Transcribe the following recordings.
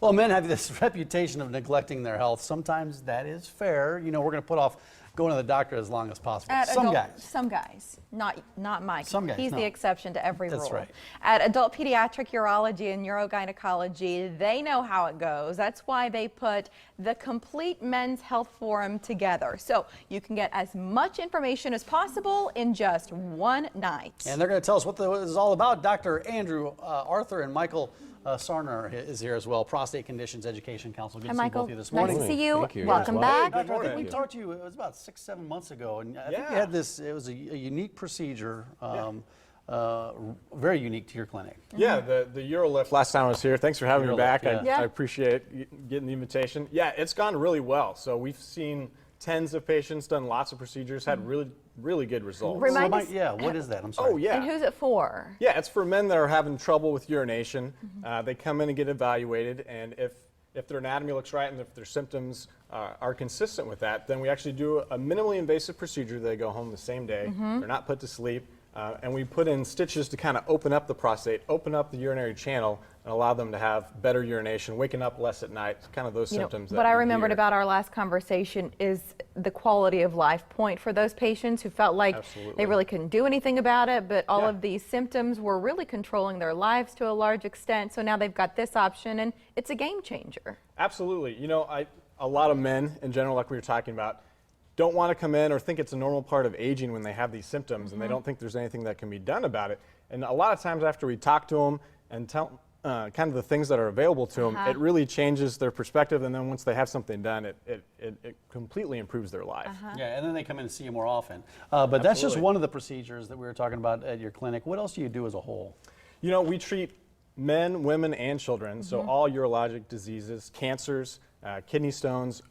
Well, men have this reputation of neglecting their health. Sometimes that is fair. You know, we're going to put off going to the doctor as long as possible. Some guys, not Mike. Some guys, He's the exception to every rule. That's right. At Adult Pediatric Urology and Urogynecology, they know how it goes. That's why they put the complete men's health forum together. So you can get as much information as possible in just one night. And they're going to tell us what this is all about. Dr. Andrew, Arther and Michael Sarna is here as well, Prostate Conditions Education Council. Good to see both of you this morning. Nice to see you. Thank you. Welcome back. Doctor, I think we talked to you, it was about 6-7 months ago, and I think you had this, it was a unique procedure, very unique to your clinic. Yeah, the UroLift last time I was here. Thanks for having me back. Yeah. I appreciate getting the invitation. Yeah, it's gone really well. So we've seen tens of patients, done lots of procedures, had really good results. Remind us. Yeah, what is that? I'm sorry. Oh, yeah. And who's it for? Yeah, it's for men that are having trouble with urination. They come in and get evaluated, and if their anatomy looks right and if their symptoms are consistent with that, then we actually do a minimally invasive procedure. They go home the same day. They're not put to sleep. And we put in stitches to kind of open up the prostate, open up the urinary channel, and allow them to have better urination, waking up less at night, kind of those symptoms. What I remembered about our last conversation is the quality of life point for those patients who felt like they really couldn't do anything about it, but all of these symptoms were really controlling their lives to a large extent. So now they've got this option, and it's a game changer. Absolutely. You know, a lot of men in general, like we were talking about, don't want to come in or think it's a normal part of aging when they have these symptoms, and they don't think there's anything that can be done about it. And a lot of times after we talk to them and tell kind of the things that are available to them, it really changes their perspective, and then once they have something done, it completely improves their life. Yeah, and then they come in and see you more often. But that's just one of the procedures that we were talking about at your clinic. What else do you do as a whole? You know, we treat men, women, and children, so all urologic diseases, cancers, kidney stones,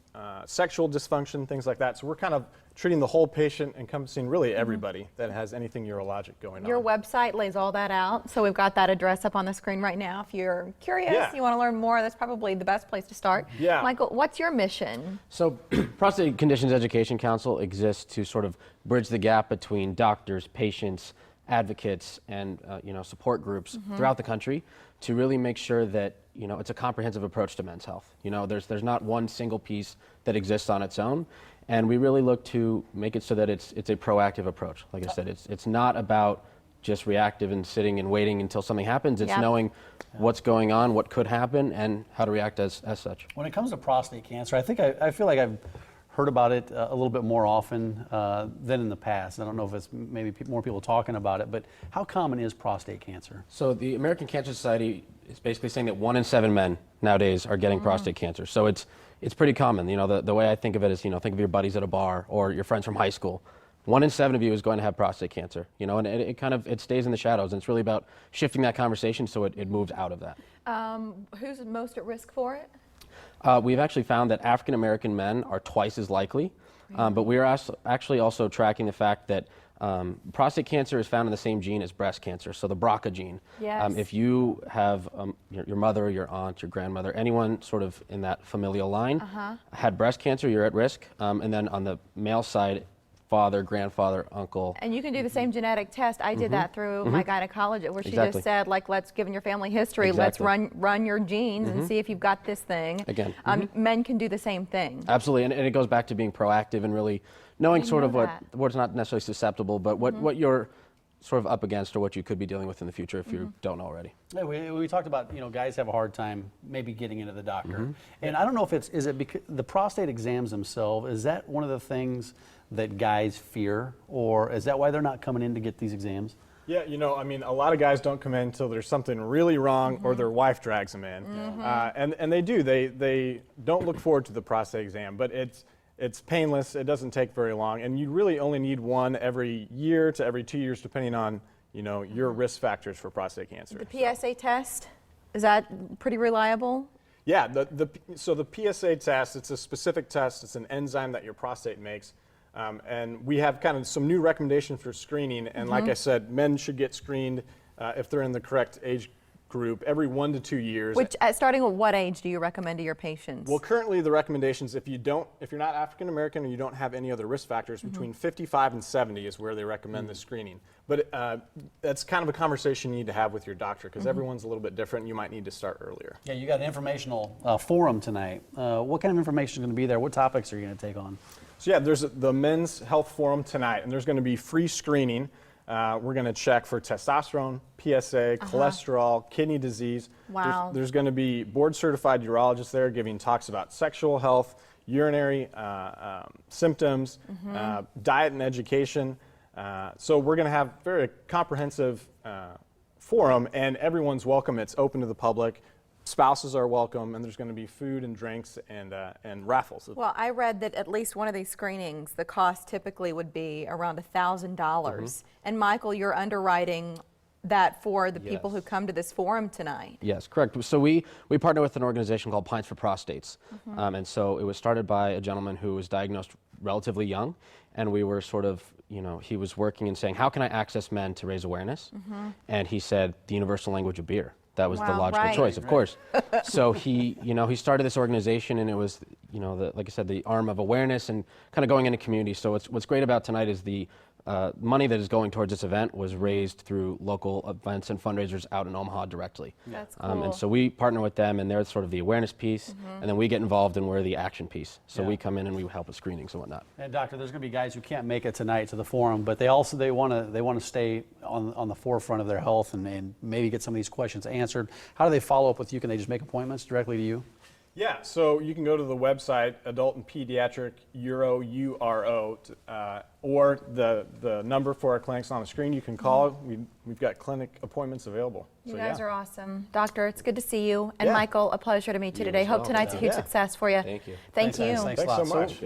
sexual dysfunction, things like that. So we're kind of treating the whole patient, encompassing really everybody that has anything urologic going on. Your website lays all that out, so we've got that address up on the screen right now. If you're curious, you want to learn more, that's probably the best place to start. Yeah. Michael, what's your mission? So Prostate Conditions Education Council exists to sort of bridge the gap between doctors, patients, advocates, and support groups throughout the country to really make sure that it's a comprehensive approach to men's health. There's not one single piece that exists on its own, and we really look to make it so that it's a proactive approach. Like I said, it's not about just reactive and sitting and waiting until something happens. It's knowing what's going on, what could happen, and how to react as such. When it comes to prostate cancer, I feel like I've heard about it a little bit more often than in the past. I don't know if it's maybe more people talking about it, but how common is prostate cancer? So the American Cancer Society is basically saying that 1 in 7 men nowadays are getting prostate cancer. So it's pretty common. The way I think of it is, think of your buddies at a bar or your friends from high school. 1 in 7 of you is going to have prostate cancer, and it stays in the shadows, and it's really about shifting that conversation so it moves out of that. Who's most at risk for it? We've actually found that African American men are twice as likely, but we are actually also tracking the fact that prostate cancer is found in the same gene as breast cancer, so the BRCA gene. Yes. If you have your mother, your aunt, your grandmother, anyone sort of in that familial line had breast cancer, you're at risk. And then on the male side, father, grandfather, uncle. And you can do the same genetic test. I did that through my gynecologist, where she just said, let's, given your family history, let's run your genes and see if you've got this thing. Again. Men can do the same thing. Absolutely, and it goes back to being proactive and really knowing sort of what's not necessarily susceptible, but what you're sort of up against or what you could be dealing with in the future if you don't know already. Yeah, we talked about, guys have a hard time maybe getting into the doctor. And I don't know if is it because the prostate exams themselves, is that one of the things that guys fear, or is that why they're not coming in to get these exams? Yeah, a lot of guys don't come in until there's something really wrong or their wife drags them in. And they do. They don't look forward to the prostate exam, but it's painless. It doesn't take very long, and you really only need one every year to every 2 years, depending on your risk factors for prostate cancer. The PSA test, is that pretty reliable? Yeah. So the PSA test, it's a specific test. It's an enzyme that your prostate makes, and we have kind of some new recommendations for screening. And like I said, men should get screened if they're in the correct age group every 1 to 2 years. Which, starting at what age do you recommend to your patients? Well, currently the recommendations, if you're not African American or you don't have any other risk factors, between 55 and 70 is where they recommend the screening. But that's kind of a conversation you need to have with your doctor, because everyone's a little bit different. You might need to start earlier. Yeah, you got an informational forum tonight. What kind of information is going to be there? What topics are you going to take on? So yeah, there's the Men's Health Forum tonight, and there's going to be free screening. We're going to check for testosterone, PSA, cholesterol, kidney disease. Wow. There's going to be board-certified urologists there giving talks about sexual health, urinary symptoms, diet and education. So we're going to have a very comprehensive forum, and everyone's welcome. It's open to the public. Spouses are welcome, and there's going to be food and drinks and raffles. Well, I read that at least one of these screenings, the cost typically would be around $1,000. And Michael, you're underwriting that for the people who come to this forum tonight. Yes, correct. So we partner with an organization called Pints for Prostates. And so it was started by a gentleman who was diagnosed relatively young, and we were sort of, he was working and saying, how can I access men to raise awareness? And he said, the universal language of beer. That was the logical choice, of course. So he started this organization, and it was, like I said, the arm of awareness and kind of going into community. So what's great about tonight is the money that is going towards this event was raised through local events and fundraisers out in Omaha directly. That's cool. And so we partner with them, and they're sort of the awareness piece, and then we get involved and we're the action piece. So we come in and we help with screenings and whatnot. And doctor, there's going to be guys who can't make it tonight to the forum, but they want to stay on the forefront of their health and maybe get some of these questions answered. How do they follow up with you? Can they just make appointments directly to you? Yeah, so you can go to the website, Adult and Pediatric Uro, or the number for our clinics on the screen. You can call. We've got clinic appointments available. You So, guys yeah. are awesome. Doctor, it's good to see you. And Yeah. Michael, a pleasure to meet you today. as Hope well. tonight's a huge Yeah. success for you. Thank you. Thank Thanks, you. guys. Thanks a Thanks lot. so much.